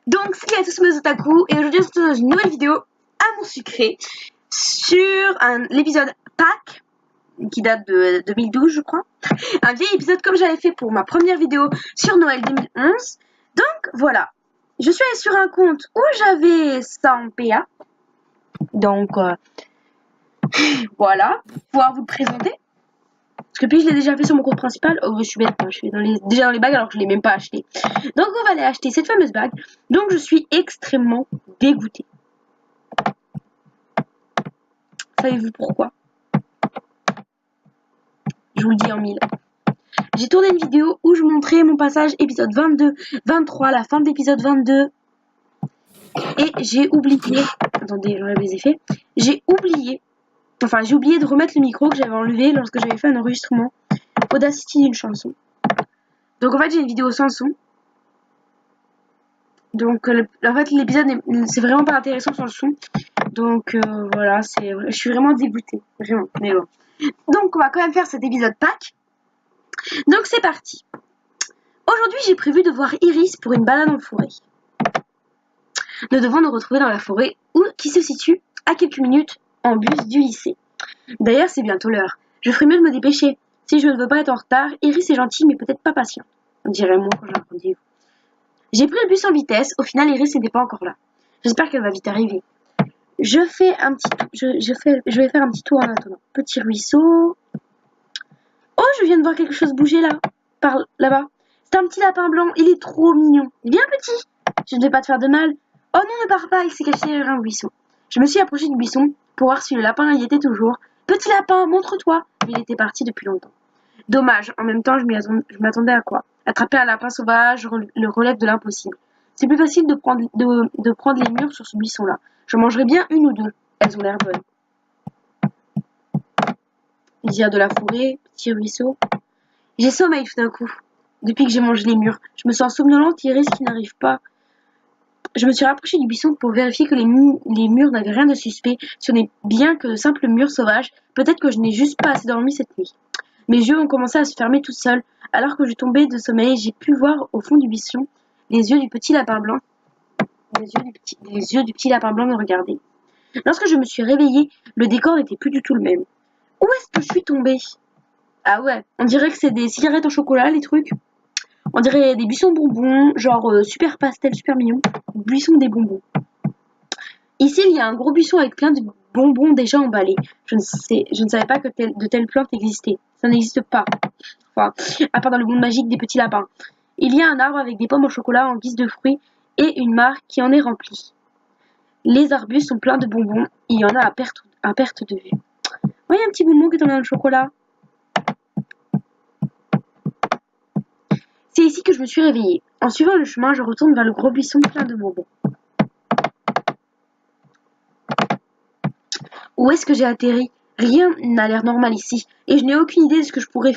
Donc salut à tous mes otaku et aujourd'hui on se retrouve dans une nouvelle vidéo à mon sucré sur l'épisode Pâques qui date de 2012 je crois. Un vieil épisode comme j'avais fait pour ma première vidéo sur Noël 2011. Donc voilà, je suis allée sur un compte où j'avais 100 PA. Donc voilà, pour pouvoir vous le présenter. Parce que puis je l'ai déjà fait sur mon compte principal. Oh, je suis bête, je suis déjà dans les bagues alors que je ne l'ai même pas acheté. Donc on va aller acheter cette fameuse bague. Donc je suis extrêmement dégoûtée. Savez-vous pourquoi? Je vous le dis en mille. J'ai tourné une vidéo où je montrais mon passage épisode 22, 23, la fin de l'épisode 22. Et j'ai oublié... Attendez, j'enlève les effets. J'ai oublié de remettre le micro que j'avais enlevé lorsque j'avais fait un enregistrement Audacity d'une chanson. Donc en fait j'ai une vidéo sans son. Donc en fait l'épisode c'est vraiment pas intéressant sans le son. Donc voilà, je suis vraiment dégoûtée. Vraiment, mais bon. Donc on va quand même faire cet épisode Pâques. Donc c'est parti. Aujourd'hui j'ai prévu de voir Iris pour une balade en forêt. Nous devons nous retrouver dans la forêt qui se situe à quelques minutes en bus du lycée. D'ailleurs c'est bientôt l'heure. Je ferais mieux de me dépêcher. Si je ne veux pas être en retard, Iris est gentille mais peut-être pas patiente. On dirait moi quand j'ai un rendez-vous. J'ai pris le bus en vitesse, au final Iris n'était pas encore là. J'espère qu'elle va vite arriver. Je vais faire un petit tour en attendant. Petit ruisseau. Oh, je viens de voir quelque chose bouger là, par là-bas. C'est un petit lapin blanc, il est trop mignon. Viens petit, je ne vais pas te faire de mal. Oh non, ne pars pas, il s'est caché derrière un buisson. Je me suis approchée du buisson pour voir si le lapin y était toujours. Petit lapin, montre-toi. Il était parti depuis longtemps. Dommage, en même temps, je m'attendais à quoi? Attraper un lapin sauvage le relève de l'impossible. C'est plus facile de prendre les mûres sur ce buisson-là. J'en mangerai bien une ou deux. Elles ont l'air bonnes. Lisière de la forêt, petit ruisseau. J'ai sommeil tout d'un coup. Depuis que j'ai mangé les mûres, je me sens somnolente, Iris qui n'arrive pas. Je me suis rapprochée du buisson pour vérifier que les mûres n'avaient rien de suspect. Ce n'est bien que de simples mûres sauvages. Peut-être que je n'ai juste pas assez dormi cette nuit. Mes yeux ont commencé à se fermer tout seuls. Alors que je tombais de sommeil, j'ai pu voir au fond du buisson les yeux du petit lapin blanc. Les yeux du petit lapin blanc me regardaient. Lorsque je me suis réveillée, le décor n'était plus du tout le même. Où est-ce que je suis tombée? Ah ouais, on dirait que c'est des cigarettes au chocolat, les trucs. On dirait des buissons bonbons, genre super pastel, super mignon. Buisson des bonbons. Ici, il y a un gros buisson avec plein de bonbons déjà emballés. Je ne savais pas que de telles plantes existaient. Ça n'existe pas. Enfin, à part dans le monde magique des petits lapins. Il y a un arbre avec des pommes au chocolat en guise de fruits et une mare qui en est remplie. Les arbustes sont pleins de bonbons. Il y en a à perte de vue. Oh, il y a un petit bonbon qui est tombé dans le chocolat. C'est ici que je me suis réveillée. En suivant le chemin, je retourne vers le gros buisson plein de bonbons. Où est-ce que j'ai atterri? Rien n'a l'air normal ici, et je n'ai aucune idée de ce que je pourrais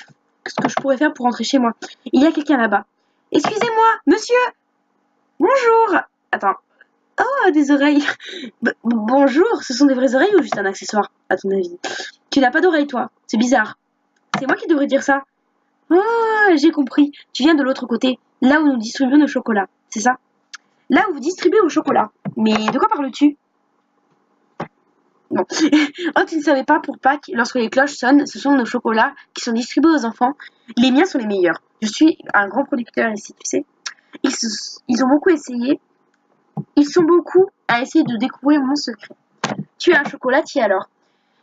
faire pour rentrer chez moi. Il y a quelqu'un là-bas. Excusez-moi, monsieur! Bonjour! Attends. Oh, des oreilles. Bonjour, ce sont des vraies oreilles ou juste un accessoire, à ton avis? Tu n'as pas d'oreilles, toi. C'est bizarre. C'est moi qui devrais dire ça. Oh, j'ai compris. Tu viens de l'autre côté, là où nous distribuons nos chocolats. C'est ça? Là où vous distribuez vos chocolats. Mais de quoi parles-tu? Bon. Oh, tu ne savais pas, pour Pâques, lorsque les cloches sonnent, ce sont nos chocolats qui sont distribués aux enfants. Les miens sont les meilleurs. Je suis un grand producteur ici, tu sais. Ils ont beaucoup essayé. Ils sont beaucoup à essayer de découvrir mon secret. Tu es un chocolatier alors.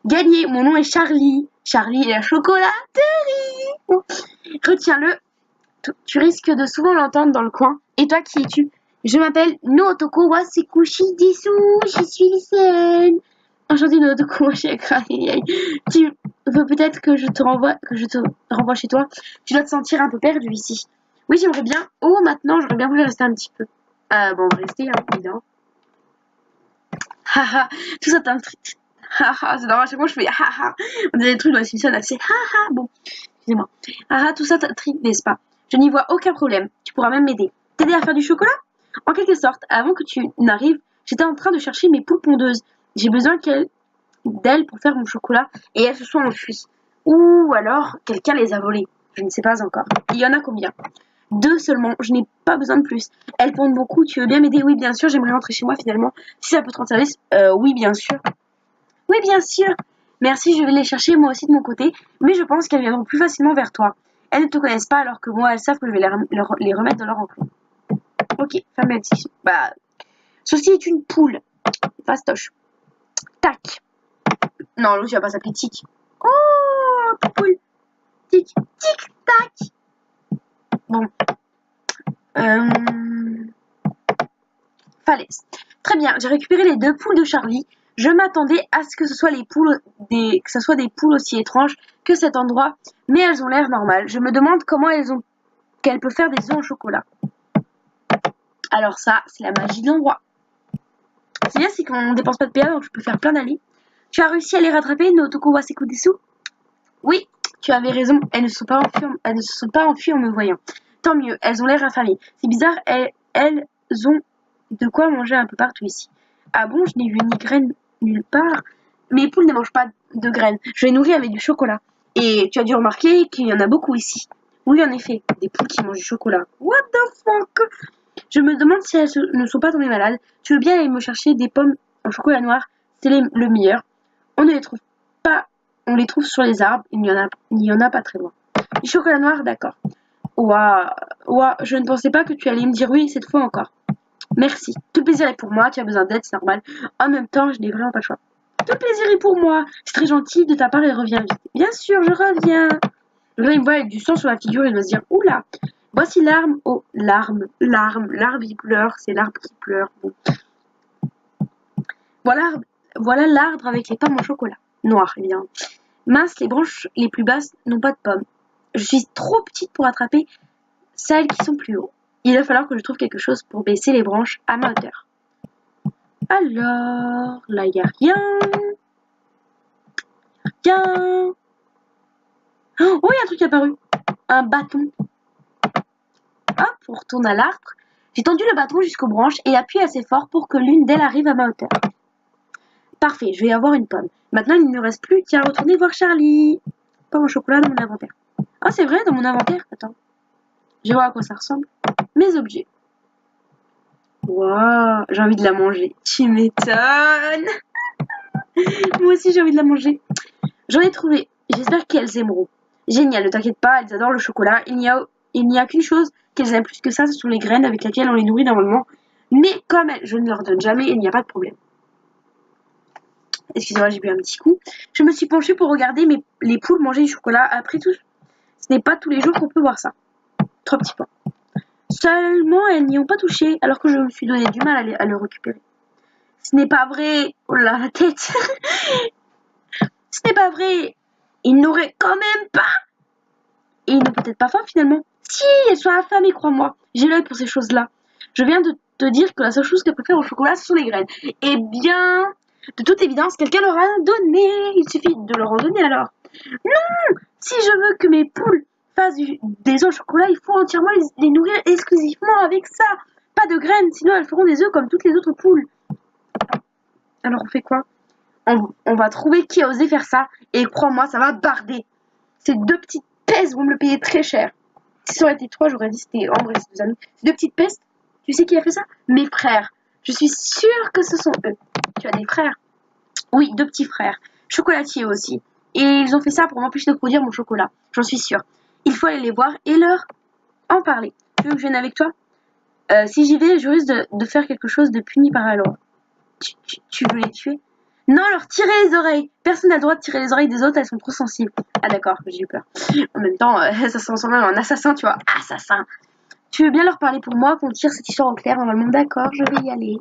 Gagné, mon nom est Charlie. Charlie est la chocolaterie. Oh. Retiens-le. Tu risques de souvent l'entendre dans le coin. Et toi, qui es-tu? Je m'appelle Notoko Wasekushi Disu. Je suis lycéenne. Enchantée Notoko Wasekushi. Tu veux peut-être que je te renvoie chez toi? Tu dois te sentir un peu perdu ici. Oui, j'aimerais bien. Oh, maintenant, j'aurais bien voulu rester un petit peu. Bon, on va rester, hein, évidemment. Haha, tout ça t'intrigue. Haha, c'est normal, à chaque fois je fais haha. On dirait des trucs dans les Simpsons, là, c'est haha. Bon, excusez-moi. Haha, tout ça t'intrigue, n'est-ce pas? Je n'y vois aucun problème. Tu pourras même m'aider. T'aider à faire du chocolat? En quelque sorte, avant que tu n'arrives, j'étais en train de chercher mes poules pondeuses. J'ai besoin d'elles pour faire mon chocolat et elles se sont enfuies. Ou alors, quelqu'un les a volées. Je ne sais pas encore. Il y en a combien? 2 seulement, je n'ai pas besoin de plus. Elles pondent beaucoup, tu veux bien m'aider? Oui, bien sûr, j'aimerais rentrer chez moi finalement. Si ça peut te rendre service, oui, bien sûr. Oui, bien sûr. Merci, je vais les chercher moi aussi de mon côté, mais je pense qu'elles viendront plus facilement vers toi. Elles ne te connaissent pas alors que moi, elles savent que je vais les remettre dans leur enclos. Ok, ferme la discussion. Bah, ceci est une poule. Fastoche. Tac. Non, l'autre, tu vas pas s'appeler Tic. Oh, poule. Tic, tic, tac. Bon. Falaise. Très bien, j'ai récupéré les 2 poules de Charlie. Je m'attendais à ce que ce soit que ce soit des poules aussi étranges que cet endroit, mais elles ont l'air normales. Je me demande comment qu'elles peuvent faire des œufs au chocolat. Alors ça, c'est la magie de l'endroit. C'est bien, c'est qu'on ne dépense pas de PA, donc je peux faire plein d'alliés. Tu as réussi à les rattraper, Notoko Wasekudesu? Oui, tu avais raison, elles ne se sont pas enfuies en me voyant. Tant mieux, elles ont l'air affamées. C'est bizarre, elles ont de quoi manger un peu partout ici. Ah bon, je n'ai vu ni graines nulle part. Mes poules ne mangent pas de graines. Je les nourris avec du chocolat. Et tu as dû remarquer qu'il y en a beaucoup ici. Oui, en effet, des poules qui mangent du chocolat. What the fuck? Je me demande si elles ne sont pas tombées malades. Tu veux bien aller me chercher des pommes en chocolat noir? C'est le meilleur. On ne les trouve pas. On les trouve sur les arbres. Il n'y en a pas très loin. Du chocolat noir, d'accord. Ouah, je ne pensais pas que tu allais me dire oui cette fois encore. Merci. Tout le plaisir est pour moi. Tu as besoin d'aide, c'est normal. En même temps, je n'ai vraiment pas le choix. Tout le plaisir est pour moi. C'est très gentil de ta part et reviens vite. Bien sûr, je reviens. Là, il me voit avec du sang sur la figure. Il doit se dire, oula. Voici l'arme. Oh, l'arme. L'arbre, il pleure. C'est l'arbre qui pleure. Bon. Voilà l'arbre avec les pommes au chocolat. Noir, évidemment. Mince, les branches les plus basses n'ont pas de pommes. Je suis trop petite pour attraper celles qui sont plus haut. Il va falloir que je trouve quelque chose pour baisser les branches à ma hauteur. Alors, là, il n'y a rien. Rien. Oh, il y a un truc qui est apparu. Un bâton. Hop, on retourne à l'arbre. J'ai tendu le bâton jusqu'aux branches et appuyé assez fort pour que l'une d'elles arrive à ma hauteur. Parfait, je vais avoir une pomme. Maintenant, il ne me reste plus qu'à retourner voir Charlie. Pomme au chocolat dans mon inventaire. Ah, c'est vrai, dans mon inventaire. Attends. Je vais voir à quoi ça ressemble. Mes objets. Waouh, j'ai envie de la manger. Tu m'étonnes. Moi aussi, j'ai envie de la manger. J'en ai trouvé. J'espère qu'elles aimeront. Génial, ne t'inquiète pas, elles adorent le chocolat. Il n'y a qu'une chose qu'elles aiment plus que ça, ce sont les graines avec lesquelles on les nourrit normalement. Mais comme je ne leur donne jamais, il n'y a pas de problème. Excusez-moi, j'ai bu un petit coup. Je me suis penchée pour regarder les poules manger du chocolat. Après tout, ce n'est pas tous les jours qu'on peut voir ça. 3 petits points. Seulement, elles n'y ont pas touché, alors que je me suis donné du mal à le récupérer. Ce n'est pas vrai. Oh là, la tête. Ce n'est pas vrai. Ils n'auraient quand même pas. Et ils n'ont peut-être pas faim finalement. Si, elles sont affamées, crois-moi. J'ai l'œil pour ces choses-là. Je viens de te dire que la seule chose qu'elles préfèrent au chocolat, ce sont les graines. Eh bien, de toute évidence, quelqu'un leur a donné. Il suffit de leur en donner alors. Non. Si je veux que mes poules fassent des œufs au chocolat, il faut entièrement les nourrir exclusivement avec ça. Pas de graines, sinon elles feront des œufs comme toutes les autres poules. Alors on fait quoi? On va trouver qui a osé faire ça. Et crois-moi, ça va barder. Ces 2 petites pestes vont me le payer très cher. Si ça aurait été 3, j'aurais dit c'était Ambre et ses 2 amis. Ces 2 petites pestes, tu sais qui a fait ça? Mes frères. Je suis sûre que ce sont eux. Tu as des frères? Oui, 2 petits frères. Chocolatiers aussi. Et ils ont fait ça pour m'empêcher de produire mon chocolat. J'en suis sûre. Il faut aller les voir et leur en parler. Tu veux que je vienne avec toi? Si j'y vais, je risque de faire quelque chose de puni par la loi. Tu veux les tuer? Non, leur tirer les oreilles. Personne n'a le droit de tirer les oreilles des autres, elles sont trop sensibles. Ah d'accord, j'ai eu peur. En même temps, ça se ressemble même à un assassin, tu vois. Assassin. Tu veux bien leur parler pour moi, qu'on tire cette histoire au clair normalement? D'accord, je vais y aller.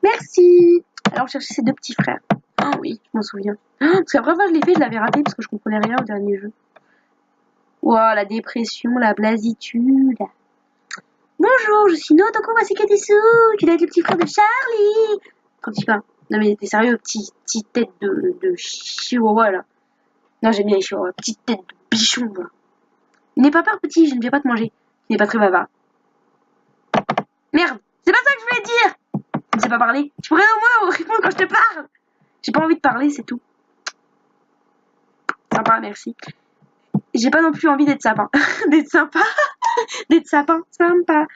Merci. Alors chercher ces 2 petits frères. Oh oui, je m'en souviens. Parce qu'après fois je l'ai fait, je l'avais raté parce que je comprenais rien au dernier jeu. Wow, la dépression, la blasitude. Bonjour, je suis Notoko Wasekudesu. Tu dois être le petit frère de Charlie. Quand il parle. Non mais t'es sérieux, petite tête de chihuahua là. Non, j'aime bien les chihuahuas. Petite tête de bichon là. N'aie pas peur petit, je ne vais pas te manger. Tu n'es pas très bavard. Merde, c'est pas ça que je voulais dire. Tu ne sais pas parler. Tu pourrais au moins répondre quand je te parle. J'ai pas envie de parler, c'est tout. Sympa, merci. J'ai pas non plus envie d'être sympa. D'être sympa. D'être sapin, sympa.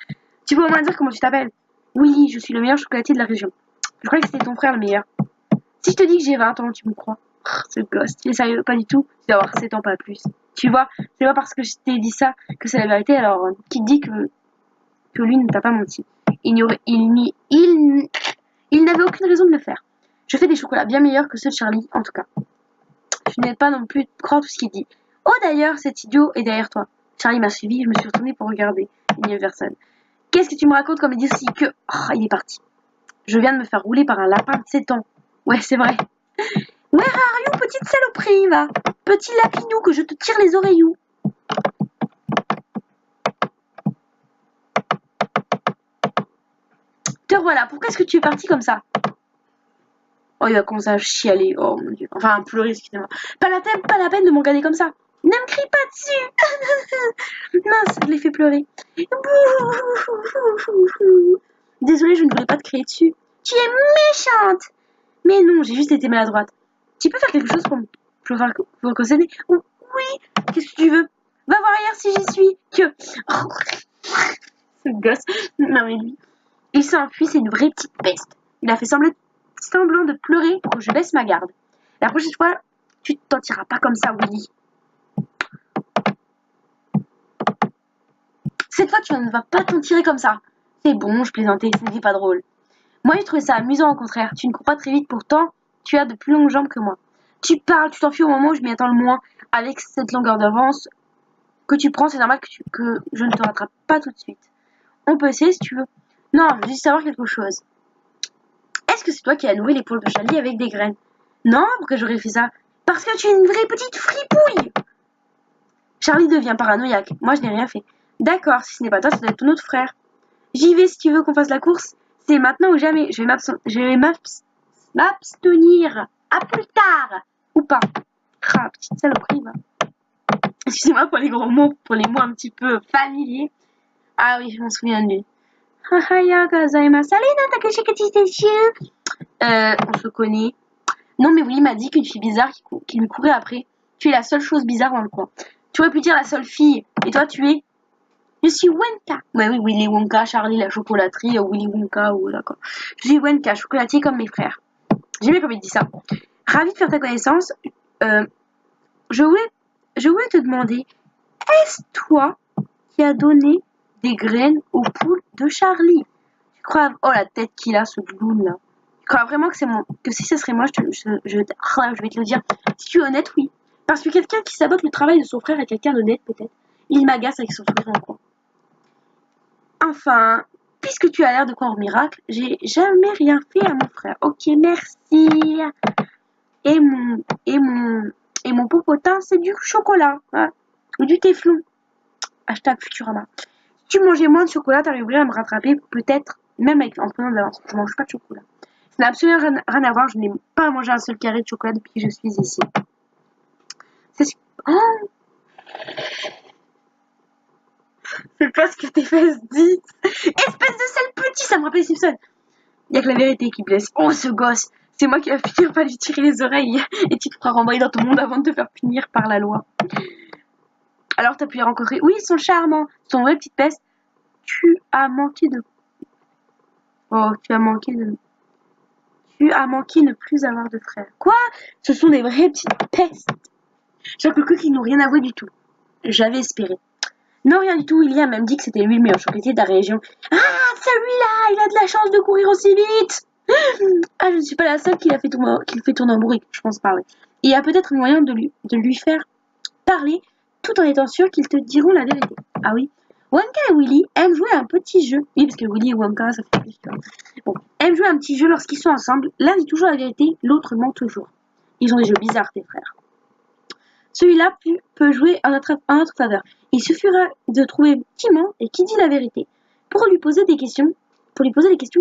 Tu peux au moins dire comment tu t'appelles. Oui, je suis le meilleur chocolatier de la région. Je crois que c'était ton frère le meilleur. Si je te dis que j'ai 20 ans, tu me crois? Ce gosse, tu es sérieux? Pas du tout. Tu dois avoir 7 ans, pas plus. Tu vois, c'est pas parce que je t'ai dit ça que c'est la vérité, alors qui te dit que lui ne t'a pas menti? Il n'avait aucune raison de le faire. Je fais des chocolats bien meilleurs que ceux de Charlie, en tout cas. Je n'ai pas non plus de croire tout ce qu'il dit. Oh d'ailleurs, cet idiot est derrière toi. Charlie m'a suivi, je me suis retournée pour regarder. Il n'y avait personne. Qu'est-ce que tu me racontes comme il dit aussi que... Oh, il est parti. Je viens de me faire rouler par un lapin de 7 ans. Ouais, c'est vrai. Where are you, petite saloperie, va? Petit lapinou, que je te tire les oreillous. Te voilà, pourquoi est-ce que tu es parti comme ça? Oh, il va commencer à chialer. Oh mon dieu. Enfin, pleurer, excusez-moi. Pas la peine de m'en regarder comme ça. Ne me crie pas dessus. Mince, je l'ai fait pleurer. Désolée, je ne voulais pas te crier dessus. Tu es méchante. Mais non, j'ai juste été maladroite. Tu peux faire quelque chose pour me concerner? Oui, qu'est-ce que tu veux? Va voir ailleurs si j'y suis. Que... Oh, ce gosse. Non mais lui. Il s'est enfui, c'est une vraie petite peste. Il a fait semblant de pleurer pour que je baisse ma garde. La prochaine fois, tu t'en tireras pas comme ça, Willy. Cette fois, tu ne vas pas t'en tirer comme ça. C'est bon, je plaisantais, ce n'était pas drôle. Moi, j'ai trouvé ça amusant, au contraire. Tu ne cours pas très vite, pourtant, tu as de plus longues jambes que moi. Tu parles, tu t'enfuis au moment où je m'y attends le moins. Avec cette longueur d'avance que tu prends, c'est normal que je ne te rattrape pas tout de suite. On peut essayer si tu veux. Non, je veux juste savoir quelque chose. Est-ce que c'est toi qui as nourri l'épaule de Charlie avec des graines? Non, pourquoi j'aurais fait ça? Parce que tu es une vraie petite fripouille. Charlie devient paranoïaque. Moi, je n'ai rien fait. D'accord, si ce n'est pas toi, ça doit être ton autre frère. J'y vais si tu veux qu'on fasse la course. C'est maintenant ou jamais. Je vais m'abstenir. À plus tard. Ou pas. Ah, petite saloperie, va. Excusez-moi pour les gros mots, pour les mots un petit peu familiers. Ah oui, je m'en souviens de lui. On se connaît. Non, mais oui, il m'a dit qu'une fille bizarre qui lui courait après. Tu es la seule chose bizarre dans le coin. Tu aurais pu dire la seule fille. Et toi, tu es... Je suis Wonka. Ouais, oui, Willy Wonka, Charlie la chocolaterie, Willy Wonka, ou là quoi. Je suis Wonka, chocolatier comme mes frères. J'aime bien comme il dit ça. Ravi de faire ta connaissance. Je voulais te demander, est-ce toi qui as donné des graines aux poules de Charlie? Tu crois... Oh, la tête qu'il a, ce gloom là. Tu crois vraiment que si ce serait moi, je vais te le dire. Si tu es honnête, oui. Parce que quelqu'un qui sabote le travail de son frère est quelqu'un d'honnête, peut-être. Il m'agace avec son sourire en coin. Enfin, puisque tu as l'air de croire au miracle, j'ai jamais rien fait à mon frère. Ok, merci. Et mon popotin, c'est du chocolat. Hein, ou du téflon. Hashtag Futurama. Si tu mangeais moins de chocolat, t'arriverais à me rattraper, peut-être, même en prenant de l'avance. Je mange pas de chocolat. Ça n'a absolument rien à voir. Je n'ai pas mangé un seul carré de chocolat depuis que je suis ici. C'est oh, c'est pas ce que tes fesses disent. Espèce de sale petit, ça me rappelle Simpson. Il y a que la vérité qui blesse. Oh, ce gosse. C'est moi qui va finir par lui tirer les oreilles. Et tu te feras renvoyer dans ton monde avant de te faire punir par la loi. Alors, t'as pu les rencontrer. Oui, ils sont charmants. Ils sont vraies petites pestes. Tu as manqué de... Oh, tu as manqué ne plus avoir de frères. Quoi? Ce sont des vraies petites pestes. Genre que qui n'ont rien avoué du tout. J'avais espéré. Non, rien du tout. Il y a même dit que c'était lui le meilleur chocolatier de la région. Ah, celui-là, il a de la chance de courir aussi vite. Ah, je ne suis pas la seule qui le fait tourner en bourrique. Je pense pas, oui. Il y a peut-être un moyen de lui faire parler tout en étant sûr qu'ils te diront la vérité. Ah oui. Wonka et Willy aiment jouer à un petit jeu. Oui, parce que Willy et Wonka, ça fait plus. Bon, aiment jouer à un petit jeu lorsqu'ils sont ensemble. L'un dit toujours la vérité, l'autre ment toujours. Ils ont des jeux bizarres, tes frères. Celui-là peut jouer en notre faveur. Il suffira de trouver qui ment et qui dit la vérité. Pour lui poser les questions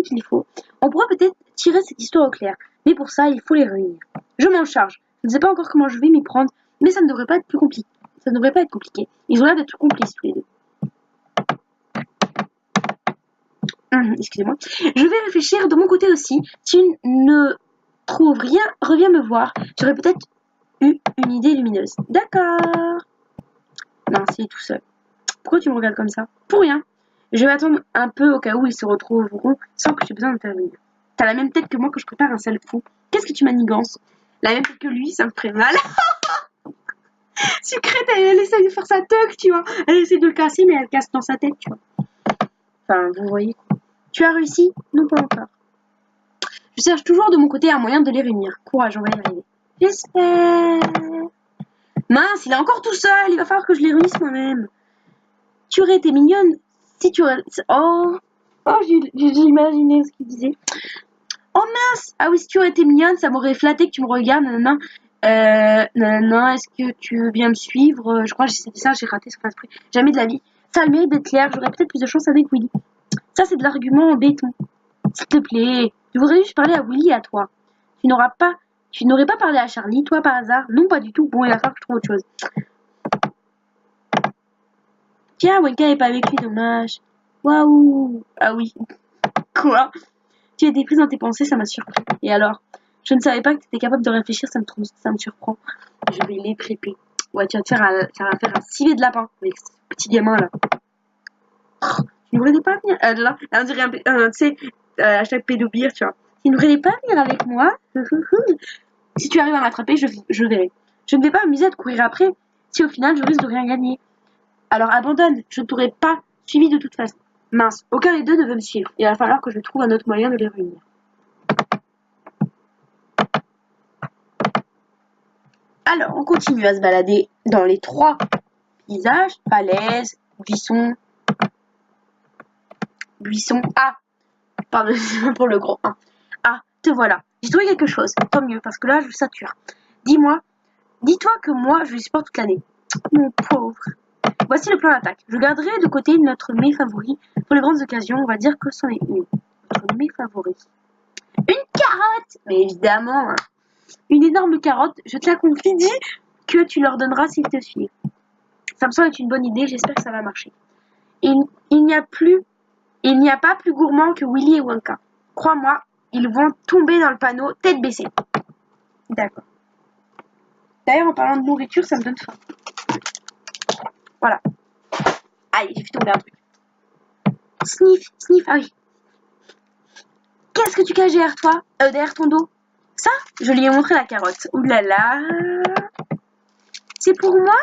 qu'il faut, on pourra peut-être tirer cette histoire au clair. Mais pour ça, il faut les réunir. Je m'en charge. Je ne sais pas encore comment je vais m'y prendre, mais ça ne devrait pas être plus compliqué. Ça ne devrait pas être compliqué. Ils ont l'air d'être complices tous les deux. Excusez-moi. Je vais réfléchir de mon côté aussi. Si tu ne trouves rien, reviens me voir. J'aurais peut-être eu une idée lumineuse. D'accord. Non, c'est tout seul. Pourquoi tu me regardes comme ça? Pour rien. Je vais attendre un peu au cas où ils se retrouveront sans que j'ai besoin d'intervenir. T'as la même tête que moi quand je prépare un sale fou. Qu'est-ce que tu manigances? La même tête que lui, ça me ferait mal. Sucrète, elle essaie de faire sa tuck, tu vois. Elle essaie de le casser, mais elle casse dans sa tête, tu vois. Enfin, vous voyez. Tu as réussi? Non, pas encore. Je cherche toujours de mon côté un moyen de les réunir. Courage, on va y arriver. J'espère. Mince, il est encore tout seul. Il va falloir que je les réunisse moi-même. Tu aurais été mignonne si tu aurais... Oh, j'ai imaginé ce qu'il disait. Oh mince! Ah oui, si tu aurais été mignonne, ça m'aurait flatté que tu me regardes. Nanana. Est-ce que tu veux bien me suivre? Je crois que c'était ça, j'ai raté ce que j'ai jamais de la vie. Ça a le mérite d'être clair, j'aurais peut-être plus de chance avec Willy. Ça, c'est de l'argument en béton. S'il te plaît, je voudrais juste parler à Willy et à toi. Tu n'aurais pas parlé à Charlie, toi, par hasard? Non, pas du tout. Bon, il va falloir que je trouve autre chose. Tiens, Wenka est pas avec lui, dommage. Waouh! Ah oui. Quoi? Tu étais prise dans tes pensées, ça m'a surpris. Et alors? Je ne savais pas que tu étais capable de réfléchir, ça me surprend. Je vais les crêper. Ouais, tu vas te faire un civet de lapin avec ce petit gamin là. Tu ne voulais pas venir là, on dirait tu sais, hashtag pédobire, tu vois. Tu ne voulais pas venir avec moi? Si tu arrives à m'attraper, je verrai. Je ne vais pas m'amuser à te courir après si au final je risque de rien gagner. Alors abandonne, je ne t'aurai pas suivi de toute façon. Mince, aucun des deux ne veut me suivre. Il va falloir que je trouve un autre moyen de les réunir. Alors, on continue à se balader dans les 3 paysages. Falaise, buisson. Ah, pardon, pour le gros 1. Ah, te voilà. J'ai trouvé quelque chose. Tant mieux, parce que là, je sature. Dis-toi que moi, je le supporte toute l'année. Mon pauvre. Voici le plan d'attaque. Je garderai de côté notre mets favori. Pour les grandes occasions, on va dire que c'en est une. Notre mets favori. Une carotte! Mais évidemment, hein. Une énorme carotte, je te la confie, dis que tu leur donneras s'ils te suivent. Ça me semble être une bonne idée, j'espère que ça va marcher. Il n'y a pas plus gourmand que Willy et Wonka. Crois-moi, ils vont tomber dans le panneau tête baissée. D'accord. D'ailleurs, en parlant de nourriture, ça me donne faim. Voilà. Aïe, j'ai fait tomber un truc. Sniff, ah oui. Qu'est-ce que tu caches derrière toi? Derrière ton dos? Ça, je lui ai montré la carotte. Ouh là là. C'est pour moi?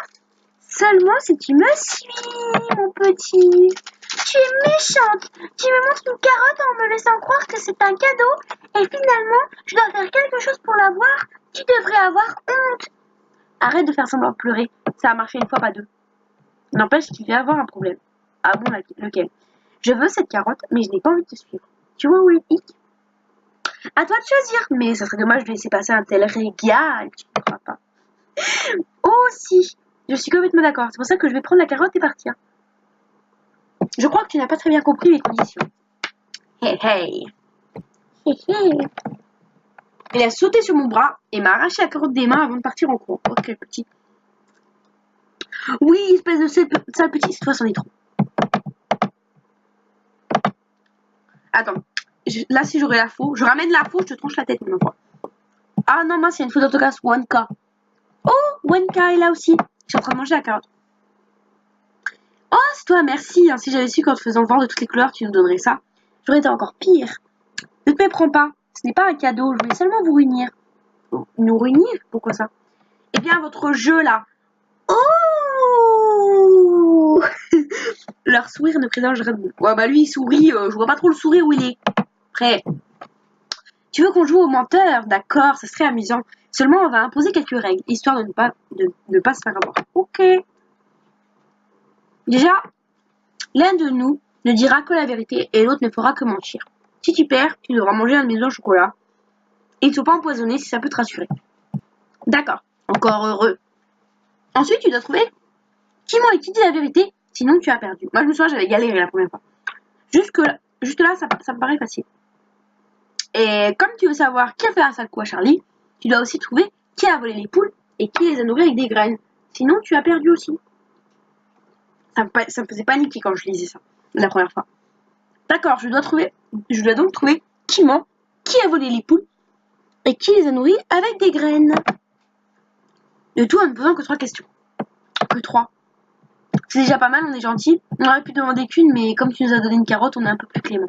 Seulement si tu me suis, mon petit. Tu es méchante. Tu me montres une carotte en me laissant croire que c'est un cadeau. Et finalement, je dois faire quelque chose pour l'avoir. Tu devrais avoir honte. Arrête de faire semblant de pleurer. Ça a marché une fois, pas deux. N'empêche qu'il va y avoir un problème. Ah bon, lequel? Je veux cette carotte, mais je n'ai pas envie de te suivre. Tu vois où est Hic? À toi de choisir. Mais ça serait dommage de laisser passer un tel régal. Tu ne crois pas? Oh si. Je suis complètement d'accord. C'est pour ça que je vais prendre la carotte et partir. Je crois que tu n'as pas très bien compris mes conditions. Hey hey. Hey hey. Il a sauté sur mon bras et m'a arraché la carotte des mains avant de partir en cours. Ok, petit. Oui, espèce de sale petit. Cette fois, c'en est trop. Attends. Là, si j'aurais la faux, je ramène la faux, je te tranche la tête une fois. Ah non, mince, il y a une faute d'orthographe. 1K. Oh, 1K est là aussi. Je suis en train de manger la carotte. Oh, c'est toi, merci. Hein. Si j'avais su qu'en te faisant voir de toutes les couleurs, tu nous donnerais ça, j'aurais été encore pire. Ne te méprends pas. Ce n'est pas un cadeau. Je voulais seulement vous réunir. Nous réunir? Pourquoi ça? Eh bien, votre jeu, là. Oh. Leur sourire ne présage rien de bon. Ouais, bah lui, il sourit. Je vois pas trop le sourire où il est. Après, tu veux qu'on joue au menteur? D'accord, ça serait amusant. Seulement, on va imposer quelques règles, histoire de ne pas se faire avoir. Ok. Déjà, l'un de nous ne dira que la vérité et l'autre ne fera que mentir. Si tu perds, tu devras manger un de mes œufs au chocolat. Et il ne faut pas empoisonner si ça peut te rassurer. D'accord, encore heureux. Ensuite, tu dois trouver qui ment et qui dit la vérité, sinon tu as perdu. Moi, je me souviens, j'avais galéré la première fois. Juste là, ça me paraît facile. Et comme tu veux savoir qui a fait un sale coup à Charlie, tu dois aussi trouver qui a volé les poules et qui les a nourries avec des graines. Sinon, tu as perdu aussi. Ça me faisait paniquer quand je lisais ça la première fois. D'accord, je dois donc trouver qui ment, qui a volé les poules et qui les a nourries avec des graines. De tout en ne posant que 3 questions. Que 3. C'est déjà pas mal, on est gentil. On aurait pu demander qu'une, mais comme tu nous as donné une carotte, on est un peu plus clément.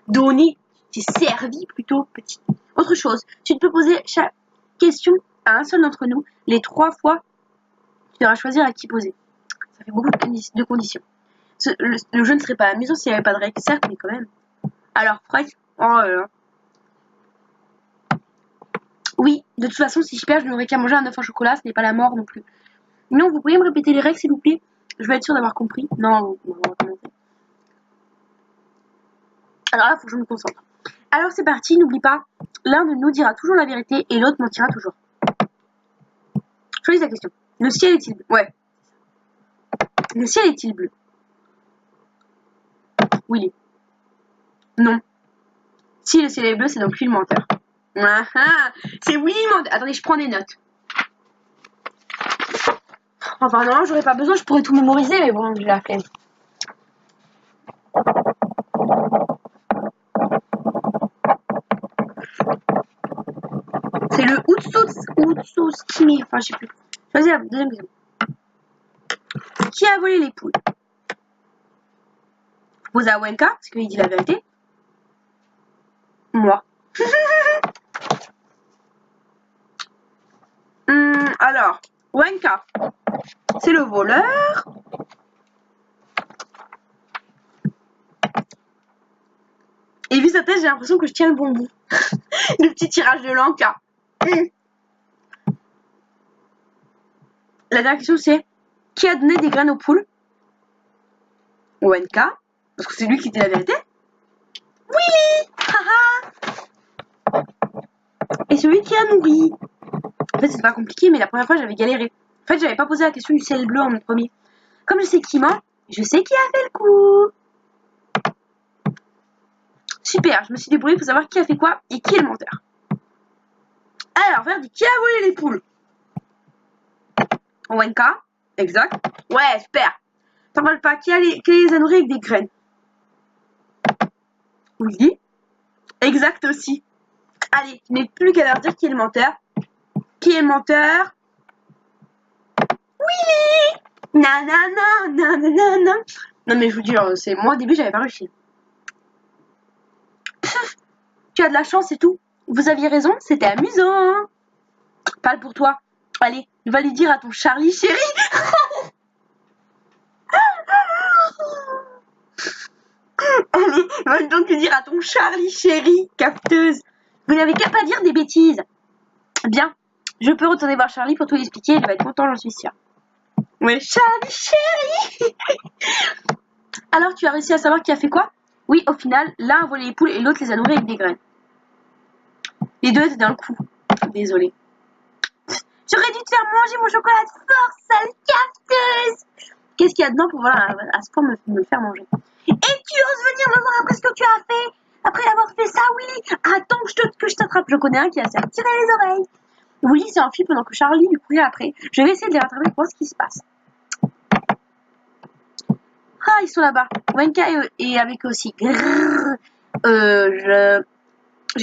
Donner, c'est servi plutôt petit. Autre chose, tu peux poser chaque question à un seul d'entre nous. Les 3 fois, tu devras choisir à qui poser. Ça fait beaucoup de conditions. Le jeu ne serait pas amusant s'il n'y avait pas de règles, certes, mais quand même. Alors, Fred, oh là là. Oui, de toute façon, si je perds, je n'aurai qu'à manger un œuf en chocolat, ce n'est pas la mort non plus. Non, vous pouvez me répéter les règles, s'il vous plaît? Je vais être sûre d'avoir compris. Non, on va recommencer. Alors là, il faut que je me concentre. Alors c'est parti, n'oublie pas, l'un de nous dira toujours la vérité et l'autre mentira toujours. Choisis la question. Le ciel est-il bleu? Ouais. Le ciel est-il bleu? Oui. Non. Si le ciel est bleu, c'est donc lui le menteur. Ah ah, c'est Willy le menteur. Attendez, je prends des notes. Enfin non, j'aurais pas besoin, je pourrais tout mémoriser, mais bon, j'ai la flemme. C'est le Outsoutskimi. Enfin, je sais plus. Choisis la deuxième question. Qui a volé les poules? Faut poser à Wenka, parce qu'il dit la vérité. Moi. Alors, Wenka, c'est le voleur. Et vu sa tête, j'ai l'impression que je tiens le bon bout. Le petit tirage de Lanka. La dernière question, c'est qui a donné des graines aux poules? Wenka, parce que c'est lui qui dit la vérité. Oui. Haha. Et celui qui a nourri. En fait, c'est pas compliqué, mais la première fois, j'avais galéré. En fait, j'avais pas posé la question du ciel bleu en premier. Comme je sais qui ment, je sais qui a fait le coup. Super, je me suis débrouillée pour savoir qui a fait quoi et qui est le menteur. Alors, verdict, qui a volé les poules? Wenka, exact. Ouais, super. T'en parles pas, qui les a nourris avec des graines? Oui, exact aussi. Allez, il n'est plus qu'à leur dire qui est le menteur. Qui est le menteur? Oui. Nanana, nanana. Non mais je vous dis, c'est moi au début j'avais pas réussi. Pff, tu as de la chance et tout. Vous aviez raison, c'était amusant. Hein, parle pour toi. Allez, va lui dire à ton Charlie chéri. Allez, va donc lui dire à ton Charlie chéri, capteuse. Vous n'avez qu'à pas dire des bêtises. Bien, je peux retourner voir Charlie pour tout lui expliquer. Il va être content, j'en suis sûre. Ouais, Charlie chéri. Alors, tu as réussi à savoir qui a fait quoi? Oui, au final, l'un a volé les poules et l'autre les a nourries avec des graines. Les deux étaient dans le coup. Désolée. J'aurais dû te faire manger mon chocolat de force, sale capteuse. Qu'est-ce qu'il y a dedans pour voilà, à ce point me le faire manger? Et tu oses venir me voir après ce que tu as fait? Après avoir fait ça, Willy? Attends que je t'attrape. Je connais un qui a s'est tiré les oreilles. Willy s'est enfui pendant que Charlie lui courait après. Je vais essayer de les rattraper pour voir ce qui se passe. Ah, ils sont là-bas. Wenka est avec eux aussi. Grrr. Je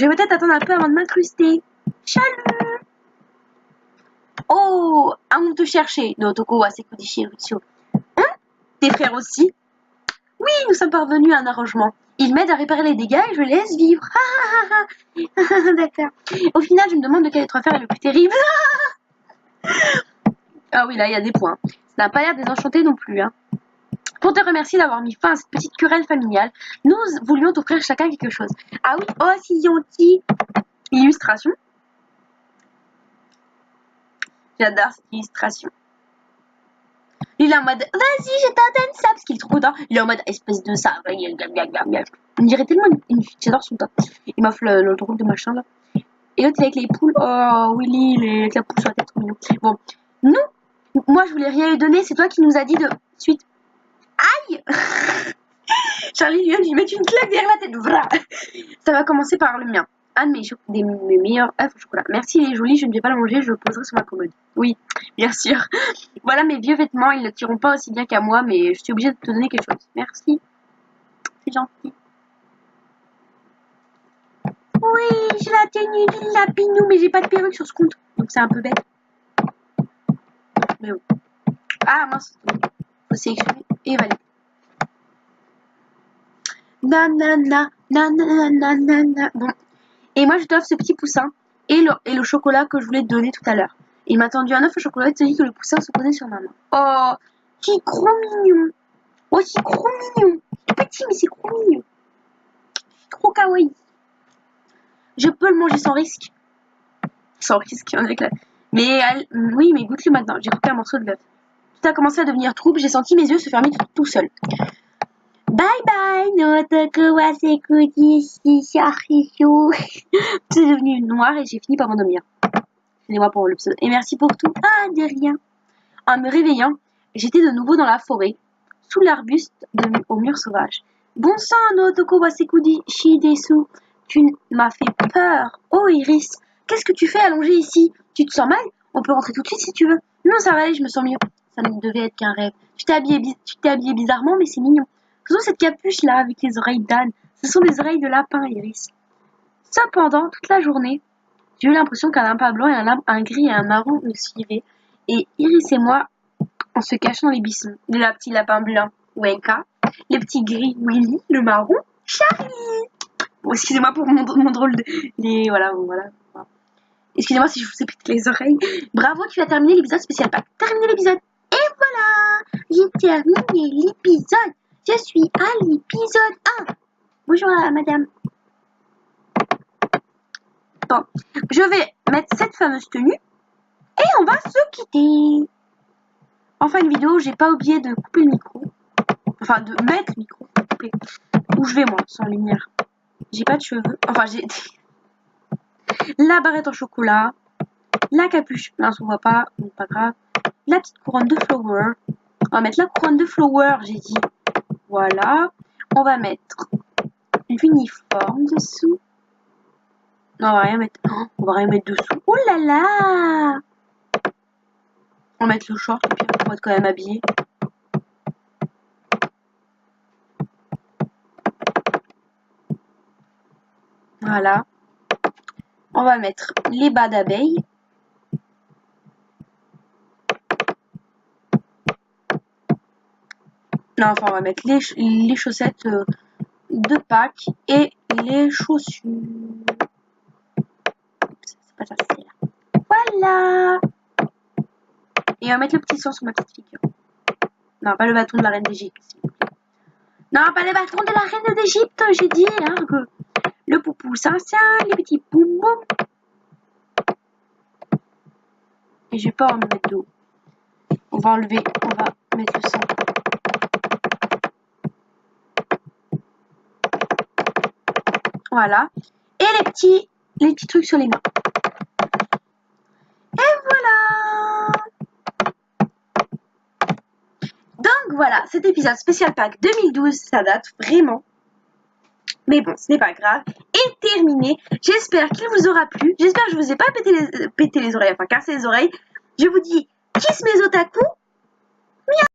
vais peut-être attendre un peu avant de m'incruster. Salut. Oh, on te chercher. No, toko wa sekudishie Rutsu. Hein? Tes frères aussi? Oui, nous sommes parvenus à un arrangement. Ils m'aident à réparer les dégâts et je les laisse vivre. D'accord. Au final, je me demande lequel des 3 frères est le plus terrible. Ah oui, là, il y a des points. Ça n'a pas l'air désenchanté non plus. Hein. Pour te remercier d'avoir mis fin à cette petite querelle familiale, nous voulions t'offrir chacun quelque chose. Ah oui, oh, si gentil. Illustration. J'adore cette illustration. Il est en mode, vas-y, je t'en donne ça, parce qu'il est trop content. Il est en mode, espèce de ça. On dirait tellement une fille, j'adore son temps. Il m'offre le drôle de machin, là. Et l'autre, il est avec les poules. Oh, Willy, il est avec la poule sur la tête, trop mignon. Bon, nous, moi, je voulais rien lui donner, c'est toi qui nous as dit de suite. Aïe. Charlie vient de lui mettre une claque derrière la tête. Voilà. Ça va commencer par le mien. Un de mes meilleurs œufs au chocolat. Merci, il est joli, je ne vais pas le manger, je le poserai sur ma commode. Oui, bien sûr. Voilà mes vieux vêtements, ils ne tireront pas aussi bien qu'à moi, mais je suis obligée de te donner quelque chose. Merci. C'est gentil. Oui, j'ai la tenue du lapinou, mais j'ai pas de perruque sur ce compte. Donc c'est un peu bête. Mais bon. Ah, mince. faut sélectionner et valider. Nanana, nanana, nanana. Bon. Et moi, je t'offre ce petit poussin et le chocolat que je voulais te donner tout à l'heure. Il m'a tendu un œuf au chocolat et te dit que le poussin se posait sur ma main. Oh, c'est trop mignon. Oh, c'est trop mignon. C'est petit, mais c'est trop mignon. C'est trop kawaii. Je peux le manger sans risque. Sans risque, on est clair. Mais oui, mais goûte-le maintenant. J'ai coupé un morceau de l'œuf. Tout a commencé à devenir trouble. J'ai senti mes yeux se fermer tout seul. Bye bye, notre Kawaseki Shisharishu. C'est devenu noir et j'ai fini par m'endormir. Excusez-moi pour le pseudo. Et merci pour tout. Ah, de rien. En me réveillant, j'étais de nouveau dans la forêt, sous l'arbuste au mur sauvage. Bon sang, notre Kawaseki Shidesu. Tu m'as fait peur. Oh, Iris, qu'est-ce que tu fais allongé ici? Tu te sens mal? On peut rentrer tout de suite si tu veux. Non, ça va aller, je me sens mieux. Ça ne devait être qu'un rêve. Tu t'es habillé bizarrement, mais c'est mignon. Faisons cette capuche là avec les oreilles d'âne. Ce sont des oreilles de lapin, Iris. Cependant, toute la journée, j'ai eu l'impression qu'un lapin blanc et un gris et un marron nous suivaient. Et Iris et moi, en se cachant dans les buissons. Les petits lapins blancs, Wenka. Les petits gris, Willy. Le marron, Charlie. Bon, excusez-moi pour mon drôle de... Voilà. Excusez-moi si je vous ai pété les oreilles. Bravo, tu as terminé l'épisode spécial pack. Terminé l'épisode. Et voilà, j'ai terminé l'épisode. Je suis à l'épisode 1. Bonjour madame. Bon, je vais mettre cette fameuse tenue et on va se quitter. En fin de vidéo, j'ai pas oublié de couper le micro. Enfin, de mettre le micro. Couper. Où je vais moi, sans lumière. J'ai pas de cheveux. Enfin, j'ai la barrette en chocolat. La capuche. Là, on voit pas. Donc, pas grave. La petite couronne de flower. On va mettre la couronne de flower, j'ai dit. Voilà. On va mettre l'uniforme dessous. Non, on va rien mettre. On va rien mettre dessous. Oh là là! On va mettre le short, et puis on va être quand même habillé. Voilà. On va mettre les bas d'abeille. Non, enfin, on va mettre les chaussettes de Pâques et les chaussures. C'est pas ça, c'est là. Voilà. Et on va mettre le petit sang sur ma petite figure. Non, pas le bâton de la reine d'Égypte, s'il vous plaît. Non, pas le bâton de la reine d'Égypte, j'ai dit. Hein, le poupou Saint, les petits boum boum. Et je vais pas en mettre d'eau. On va enlever, on va mettre le sang. Voilà. Et les petits trucs sur les mains. Et voilà. Donc voilà, cet épisode spécial pack 2012, ça date vraiment. Mais bon, ce n'est pas grave. Est terminé. J'espère qu'il vous aura plu. J'espère que je vous ai pas pété les oreilles, enfin cassé les oreilles. Je vous dis kiss mes otaku.